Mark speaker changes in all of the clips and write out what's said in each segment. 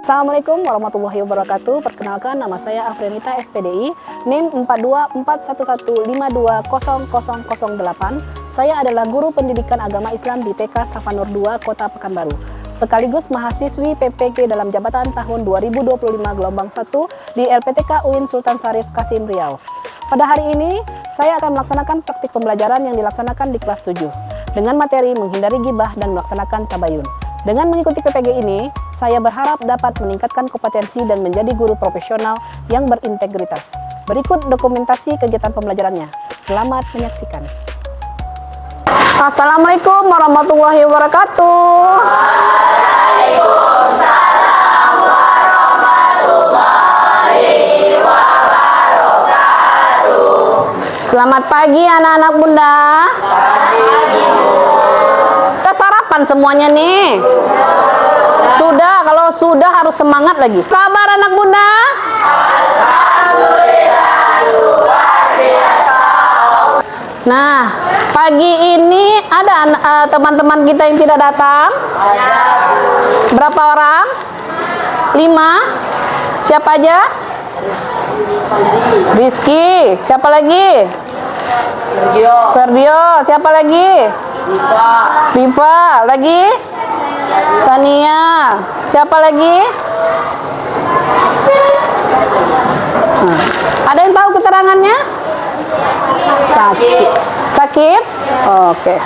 Speaker 1: Assalamualaikum warahmatullahi wabarakatuh. Perkenalkan, nama saya Afrenita SPDI, NIM 424115200008. Saya adalah guru pendidikan agama Islam di TK Safanur 2, Kota Pekanbaru, sekaligus mahasiswi PPG dalam jabatan tahun 2025 gelombang 1 di LPTK UIN Sultan Syarif Qasim Riau. Pada hari ini, saya akan melaksanakan praktik pembelajaran yang dilaksanakan di kelas 7 dengan materi menghindari gibah dan melaksanakan tabayun. Dengan mengikuti PPG ini, saya berharap dapat meningkatkan kompetensi dan menjadi guru profesional yang berintegritas. Berikut dokumentasi kegiatan pembelajarannya. Selamat menyaksikan. Assalamualaikum warahmatullahi wabarakatuh.
Speaker 2: Waalaikumsalam warahmatullahi wabarakatuh.
Speaker 1: Selamat pagi anak-anak Bunda. Kita sarapan semuanya nih. Sudah, kalau sudah harus semangat lagi. Kabar anak Bunda?
Speaker 2: Alhamdulillah luar biasa.
Speaker 1: Nah, pagi ini ada teman-teman kita yang tidak datang. Berapa orang? 5. Siapa aja? Rizky. Siapa lagi? Ferdio. Siapa lagi? Viva. Lagi? Sania. Siapa lagi? Ada yang tahu keterangannya? Sakit. Sakit? Oke.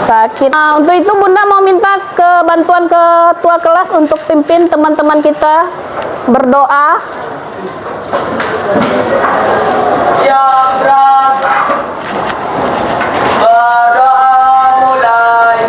Speaker 1: Sakit. Nah, untuk itu Bunda mau minta bantuan ketua kelas untuk pimpin teman-teman kita berdoa.
Speaker 2: Siap, berdoa mulai.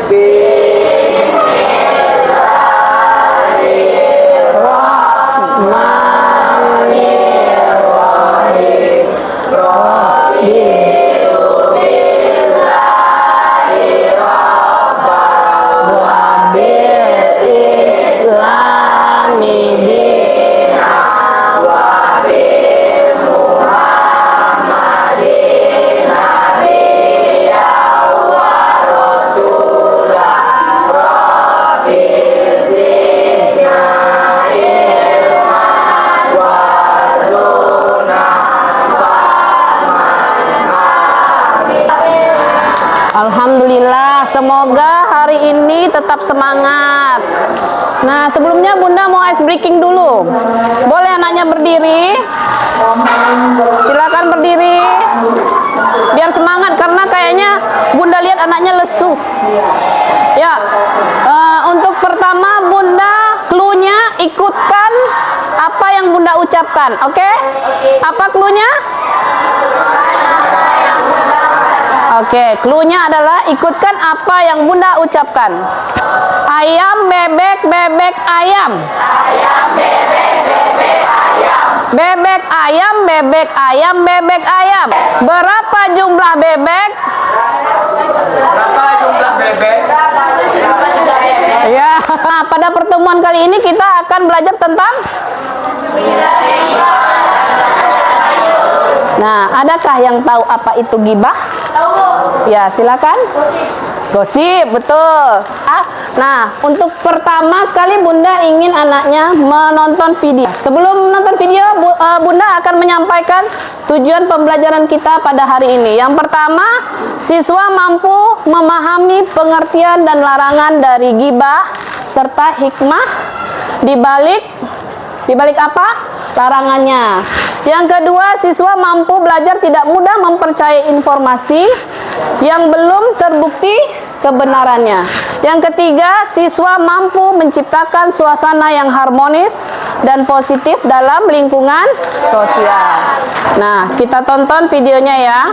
Speaker 1: Alhamdulillah, semoga hari ini tetap semangat. Nah, sebelumnya Bunda mau ice breaking dulu. Boleh anaknya berdiri? Silakan berdiri. Biar semangat, karena kayaknya Bunda lihat anaknya lesu. Ya, untuk pertama Bunda clue-nya ikutkan apa yang Bunda ucapkan. Oke? Apa clue-nya? Oke, clue-nya adalah ikutkan apa yang Bunda ucapkan. Ayam, bebek, bebek, ayam.
Speaker 2: Ayam, bebek, bebek, ayam.
Speaker 1: Bebek, ayam, bebek, ayam, bebek, ayam. Berapa jumlah bebek?
Speaker 2: Berapa jumlah bebek?
Speaker 1: Ya. Nah, pada pertemuan kali ini kita akan belajar tentang. Nah, adakah yang tahu apa itu gibah? Ya, silakan. Gosip, betul. Nah, untuk pertama sekali Bunda ingin anaknya menonton video. Sebelum menonton video, Bunda akan menyampaikan tujuan pembelajaran kita pada hari ini. Yang pertama, siswa mampu memahami pengertian dan larangan dari gibah serta hikmah di balik apa? Larangannya. Yang kedua, siswa mampu belajar tidak mudah mempercayai informasi yang belum terbukti kebenarannya. Yang ketiga, siswa mampu menciptakan suasana yang harmonis dan positif dalam lingkungan sosial. Nah, kita tonton videonya ya.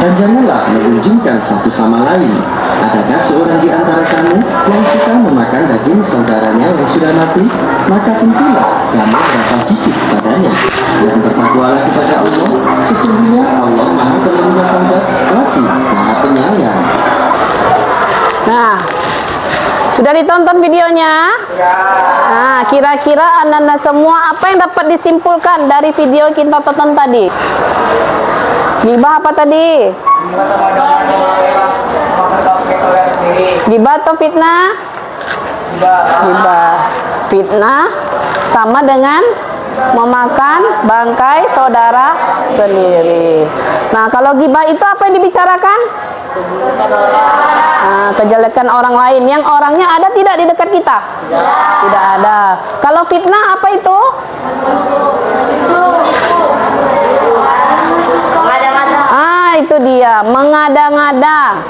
Speaker 3: Dan janganlah menggunjingkan satu sama lain. Adakah seorang di antara kamu yang suka memakan daging saudaranya yang sudah mati? Maka tentulah kamu merasa gigit padanya. Dan bertakwalah kepada Allah. Sesungguhnya Allah Maha Pelindung Taubat, lagi Maha Penyayang.
Speaker 1: Nah, sudah ditonton videonya? Nah, kira-kira anda semua apa yang dapat disimpulkan dari video kita tonton tadi? Gibah apa tadi?
Speaker 2: Gibah sama sendiri.
Speaker 1: Gibah atau fitnah? Gibah. Fitnah sama dengan memakan bangkai saudara sendiri. Nah, kalau gibah itu apa yang dibicarakan? Nah, kejelekan orang lain yang orangnya ada tidak di dekat kita? Tidak ada. Kalau fitnah apa itu? Itu dia, mengada-ngada.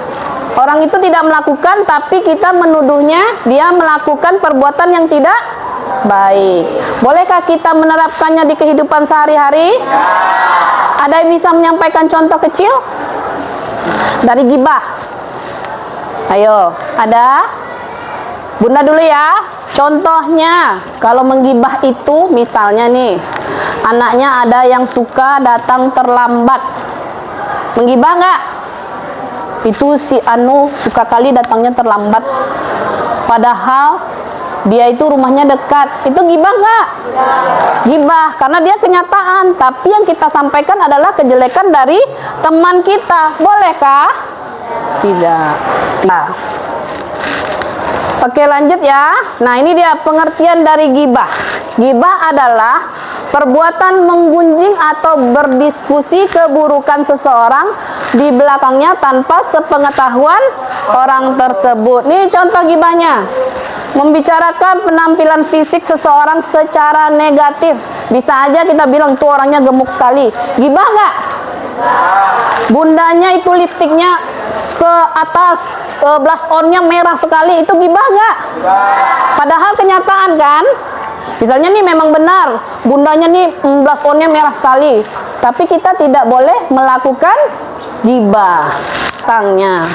Speaker 1: Orang itu tidak melakukan, tapi kita menuduhnya dia melakukan perbuatan yang tidak baik. Bolehkah kita menerapkannya di kehidupan sehari-hari? Ada yang bisa menyampaikan contoh kecil dari gibah? Ayo, ada? Bunda dulu ya. Contohnya, kalau menggibah itu misalnya nih, anaknya ada yang suka datang terlambat. Menggibah nggak? Itu si Anu suka kali datangnya terlambat. Padahal dia itu rumahnya dekat. Itu gibah nggak? Gibah, karena dia kenyataan. Tapi yang kita sampaikan adalah kejelekan dari teman kita. Bolehkah? Tidak. Nah. Oke, lanjut ya. Nah, ini dia pengertian dari gibah. Gibah adalah perbuatan menggunjing atau berdiskusi keburukan seseorang di belakangnya tanpa sepengetahuan orang tersebut. Nih contoh gibahnya. Membicarakan penampilan fisik seseorang secara negatif. Bisa aja kita bilang itu orangnya gemuk sekali. Gibah nggak? Bundanya itu lipstiknya ke atas, blush on-nya merah sekali. Itu gibah nggak? Padahal kenyataan kan? Misalnya nih memang benar, bundanya nih blush on-nya merah sekali. Tapi kita tidak boleh melakukan gibah. Tangnya.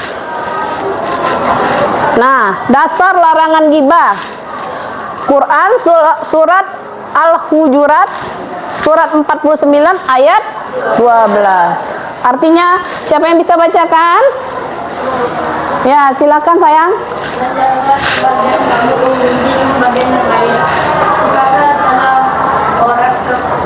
Speaker 1: Nah, dasar larangan gibah. Quran surat Al-Hujurat surat 49 ayat 12. Artinya, siapa yang bisa bacakan? Ya, silakan sayang.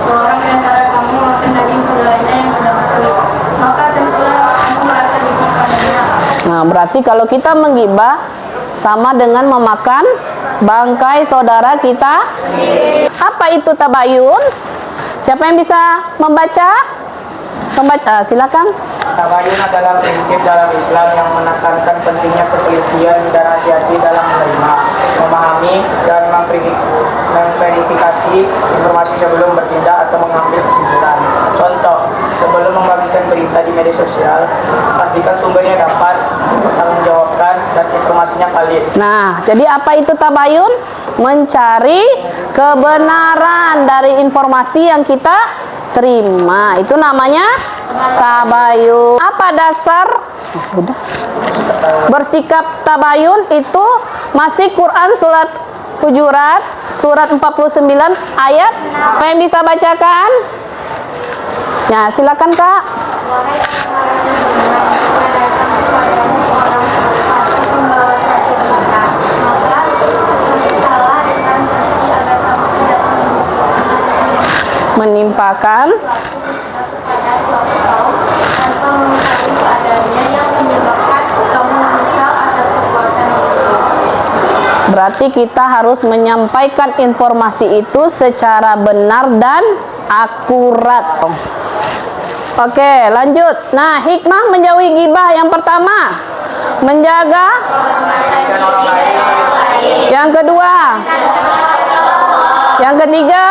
Speaker 4: Seorang di antara kamu makan daging saudaranya yang sudah mati, maka tentulah kamu merasa risih padanya.
Speaker 1: Nah, berarti kalau kita menggibah sama dengan memakan bangkai saudara kita. Apa itu tabayun? Siapa yang bisa membaca? Silakan.
Speaker 2: Tabayun adalah prinsip dalam Islam yang menekankan pentingnya ketelitian dan hati-hati dalam menerima, memahami, dan memverifikasi informasi sebelum bertindak atau mengambil kesimpulan. Contoh, sebelum membagikan berita di media sosial, pastikan sumbernya dapat dipertanggungjawabkan dan informasinya valid.
Speaker 1: Nah, jadi apa itu tabayun? Mencari kebenaran dari informasi yang kita terima. Itu namanya tabayun. Apa dasar bersikap tabayun? Itu masih Quran surat Hujurat surat 49 ayat. Apa yang bisa bacakan? Nah, silakan Kak. Menimpakan berarti kita harus menyampaikan informasi itu secara benar dan akurat. Oke, lanjut. Nah, hikmah menjauhi ghibah yang pertama, menjaga. Yang kedua, yang ketiga,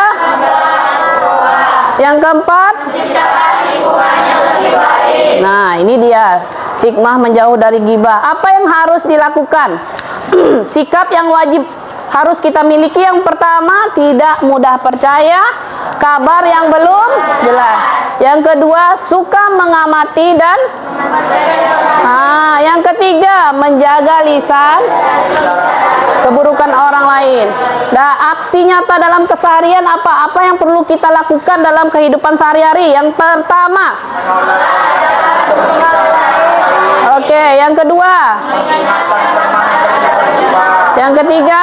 Speaker 1: yang keempat. Nah, ini dia hikmah menjauh dari ghibah. Apa yang harus dilakukan? Sikap yang wajib harus kita miliki. Yang pertama, tidak mudah percaya kabar yang belum jelas. Yang kedua, suka mengamati dan yang ketiga, menjaga lisan keburukan orang lain. Nah, aksi nyata dalam keseharian apa yang perlu kita lakukan dalam kehidupan sehari-hari? Yang pertama, oke, yang kedua, yang ketiga,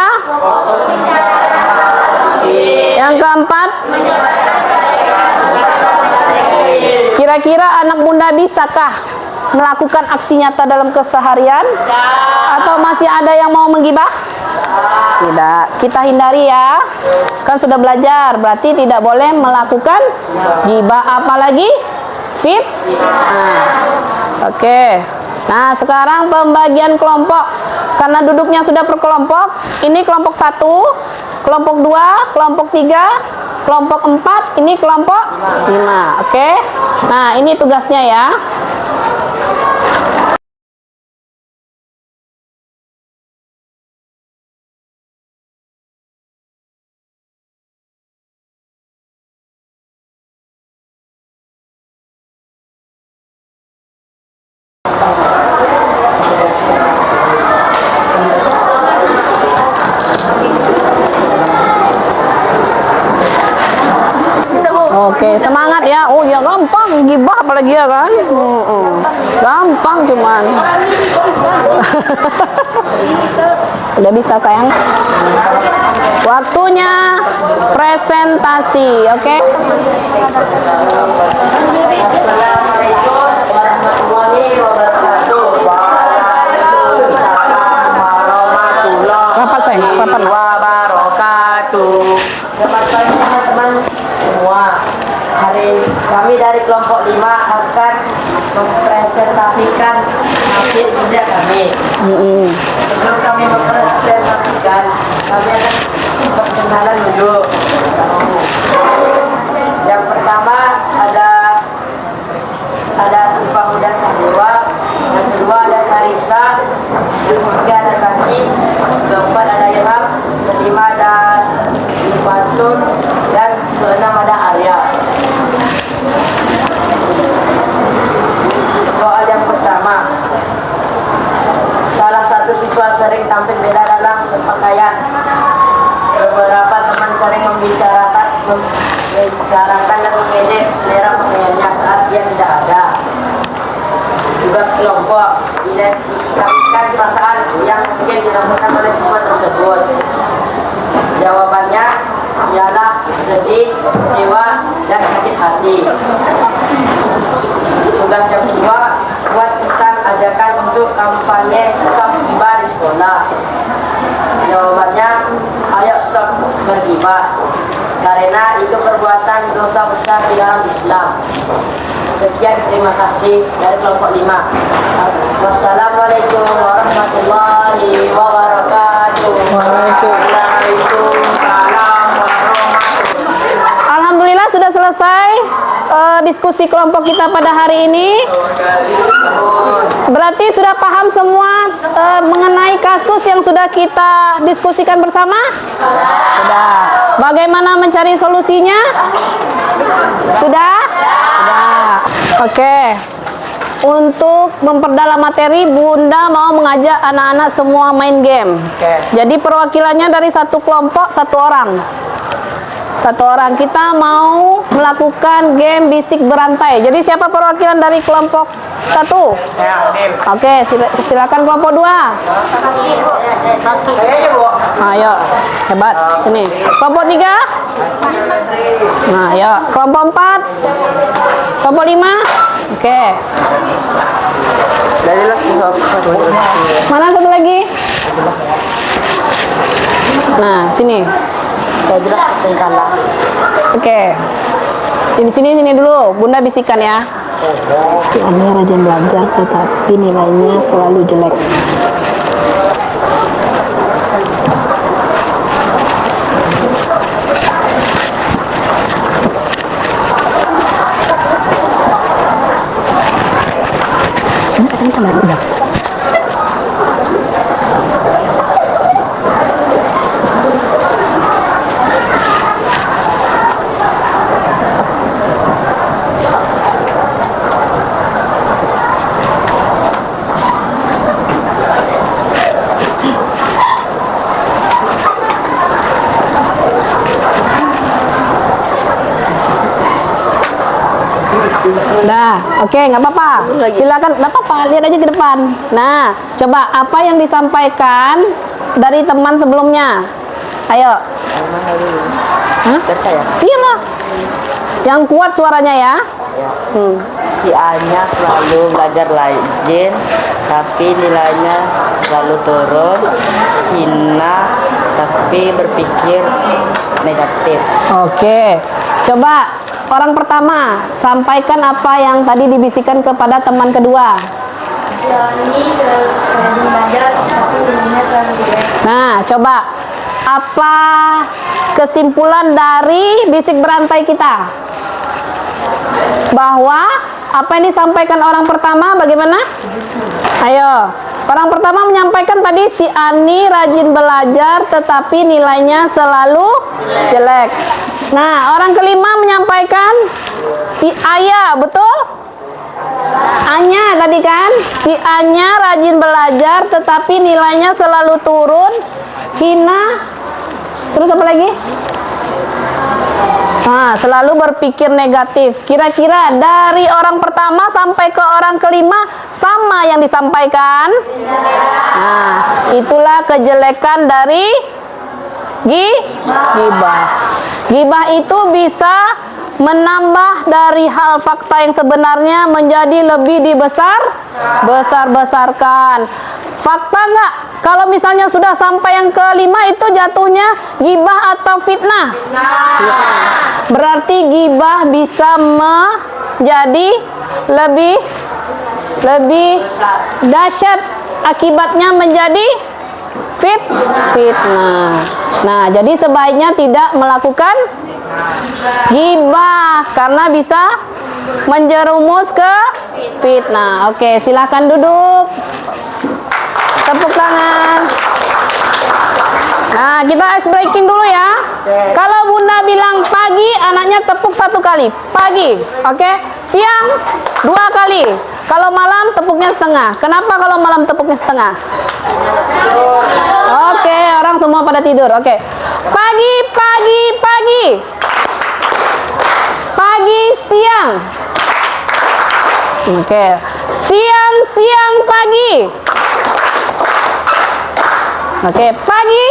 Speaker 1: yang keempat. Kira-kira anak bunda bisakah melakukan aksi nyata dalam keseharian? Atau masih ada yang mau menggibah? Tidak. Kita hindari ya. Kan sudah belajar, berarti tidak boleh melakukan gibah, apalagi fit. Oke. Nah, sekarang pembagian kelompok. Karena duduknya sudah per kelompok, ini kelompok 1, kelompok 2, kelompok 3, kelompok 4, ini kelompok 5. Oke. Nah, ini tugasnya ya. Oke, semangat ya. Oh ya, gampang gibah apalagi ya kan. Gampang cuman. Udah bisa sayang. Waktunya presentasi, oke?
Speaker 2: Assalamualaikum warahmatullahi wabarakatuh. Waalaikumsalam warahmatullahi
Speaker 1: Rapat sayang, rapat.
Speaker 2: wabarakatuh. Selamat pagi teman-teman semua. Hari kami dari kelompok 5 akan mempresentasikan hasil kerja kami. Sebelum kami mempresentasikan, kami akan perkenalan dulu. Yang pertama ada Sifah dan Sandewa, yang kedua ada Karisa, yang ketiga ada Zaki, yang keempat ada Ilham, kelima ada Faslun, dan keenam ada Arya. Soal yang pertama, salah satu siswa sering tampil beda dalam berpakaian. Beberapa teman sering membicarakan dan mengejek selera pakaiannya saat dia tidak ada. Tugas kelompok, identifikasikan perasaan yang mungkin dirasakan oleh siswa tersebut. Jawabannya ialah sedih, kecewa, dan sakit hati. Tugas yang kedua, buat pesan ajakan untuk kampanye stop gibah di sekolah. Jawabannya, ayo stop bergibah, karena itu perbuatan dosa besar di dalam Islam. Sekian, terima kasih dari kelompok 5. Wassalamualaikum warahmatullahi wabarakatuh. Waalaikumsalam warahmatullahi.
Speaker 1: Alhamdulillah sudah selesai diskusi kelompok kita pada hari ini. Berarti sudah paham semua mengenai kasus yang sudah kita diskusikan bersama? Sudah. Bagaimana mencari solusinya? Sudah? Sudah. Oke. Untuk memperdalam materi, Bunda mau mengajak anak-anak semua main game. Jadi perwakilannya dari satu kelompok, satu orang. Satu orang. Kita mau melakukan game bisik berantai. Jadi siapa perwakilan dari kelompok 1? Oke, silakan kelompok 2. Ayo, hebat. Sini. Kelompok 3. Nah, ayo. Kelompok 4. Kelompok 5. Oke. Mana satu lagi? Nah, sini. Oke. Di sini dulu. Bunda bisikan ya. Anda rajin belajar, tetapi nilainya selalu jelek. Ini kan udah. Nah, oke, nggak apa-apa. Silakan, nggak apa-apa. Lihat aja ke depan. Nah, coba apa yang disampaikan dari teman sebelumnya? Ayo. Hah? Iya lah. Yang kuat suaranya ya.
Speaker 2: Ya. Si A-nya selalu belajar rajin, tapi nilainya selalu turun. Hina, tapi berpikir negatif.
Speaker 1: Oke. Coba orang pertama sampaikan apa yang tadi dibisikkan kepada teman kedua.
Speaker 4: ini rajin belajar, tapi nilainya selalu jelek.
Speaker 1: Nah, coba apa kesimpulan dari bisik berantai kita? Bahwa apa yang disampaikan orang pertama bagaimana? Ayo, orang pertama menyampaikan tadi si Ani rajin belajar tetapi nilainya selalu jelek. Nah, orang kelima menyampaikan si Aya, betul? Anya tadi kan? Si Anya rajin belajar tetapi nilainya selalu turun. Hina, terus apa lagi? Nah, selalu berpikir negatif. Kira-kira dari orang pertama sampai ke orang kelima sama yang disampaikan? Nah, itulah kejelekan dari gibah. Gibah itu bisa menambah dari hal fakta yang sebenarnya menjadi lebih besar-besarkan. Fakta nggak? Kalau misalnya sudah sampai yang kelima itu jatuhnya gibah atau fitnah? Berarti gibah bisa menjadi lebih dahsyat, akibatnya menjadi fitnah. Nah, jadi sebaiknya tidak melakukan gibah karena bisa menjerumus ke fitnah. Oke, silakan duduk. Tepuk tangan. Nah, kita ice breaking dulu ya. Kalau bunda bilang pagi, anaknya tepuk 1 kali. Pagi, oke? Siang 2 kali. Kalau malam tepuknya setengah. Kenapa kalau malam tepuknya setengah? Oke, orang semua pada tidur. Oke. Pagi, pagi, pagi. Pagi, siang. Oke. Siang, siang, pagi. Oke, pagi,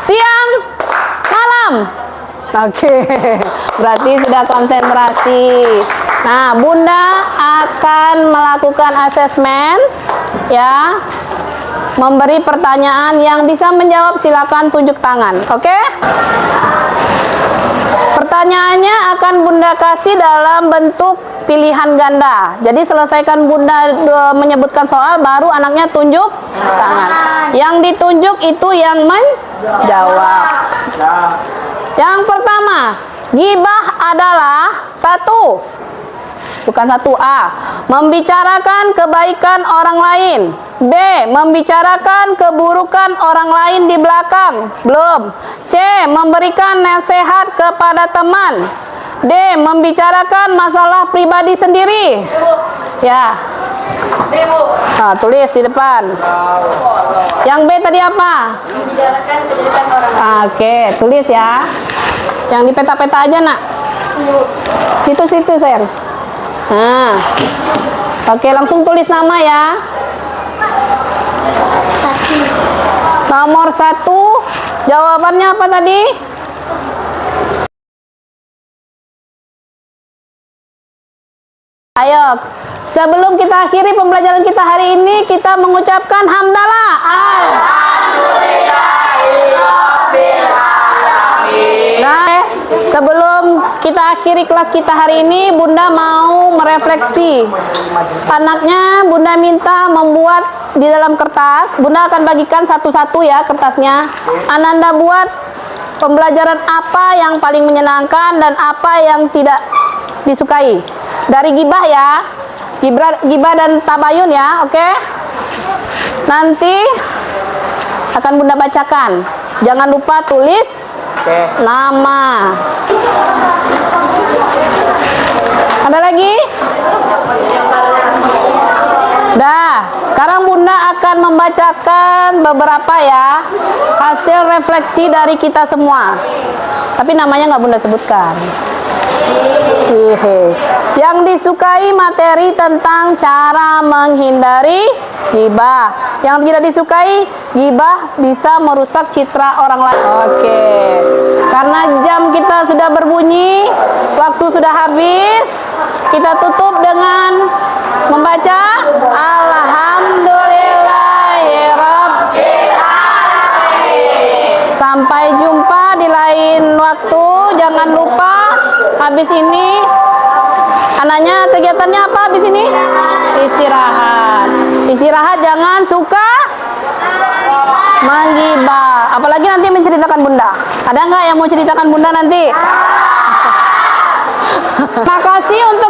Speaker 1: siang, malam. Oke, berarti sudah konsentrasi. Nah, bunda akan melakukan asesmen, ya. Memberi pertanyaan yang bisa menjawab, silakan tunjuk tangan. Oke? Pertanyaannya akan bunda kasih dalam bentuk pilihan ganda. Jadi selesaikan bunda menyebutkan soal, baru anaknya tunjuk tangan. Yang ditunjuk itu yang menjawab. Yang pertama, gibah adalah 1, bukan 1A, membicarakan kebaikan orang lain. B, membicarakan keburukan orang lain di belakang. Belum. C, memberikan nasihat kepada teman. D, membicarakan masalah pribadi sendiri. Ya. Nah, tulis di depan. Yang B tadi apa?
Speaker 4: Membicarakan keburukan orang lain.
Speaker 1: Oke, tulis ya. Yang di peta-peta aja, nak. Situ-situ, sayang. Nah. Oke, langsung tulis nama ya.
Speaker 4: 1.
Speaker 1: Nomor 1, jawabannya apa tadi? Ayo, sebelum kita akhiri pembelajaran kita hari ini, kita mengucapkan hamdalah. Nah, sebelum kita akhiri kelas kita hari ini, bunda mau merefleksi. Anaknya bunda minta membuat di dalam kertas. Bunda akan bagikan satu-satu ya kertasnya. Ananda buat pembelajaran apa yang paling menyenangkan dan apa yang tidak disukai. Dari gibah ya, gibah dan tabayun ya, oke? Nanti akan bunda bacakan. Jangan lupa tulis nama. Ada lagi? Dah, sekarang bunda akan membacakan beberapa ya hasil refleksi dari kita semua. Tapi namanya nggak bunda sebutkan. Hehe. Yang disukai materi tentang cara menghindari gibah. Yang tidak disukai gibah bisa merusak citra orang lain. Oke. Karena jam kita sudah berbunyi, waktu sudah habis, kita tutup dengan membaca Alhamdulillahirabbil alamin. Sampai jumpa di lain waktu. Jangan lupa habis ini anaknya kegiatannya apa habis ini? Istirahat. Istirahat, jangan suka menggibah. Apalagi nanti menceritakan bunda. Ada nggak yang mau ceritakan bunda nanti? Terima kasih untuk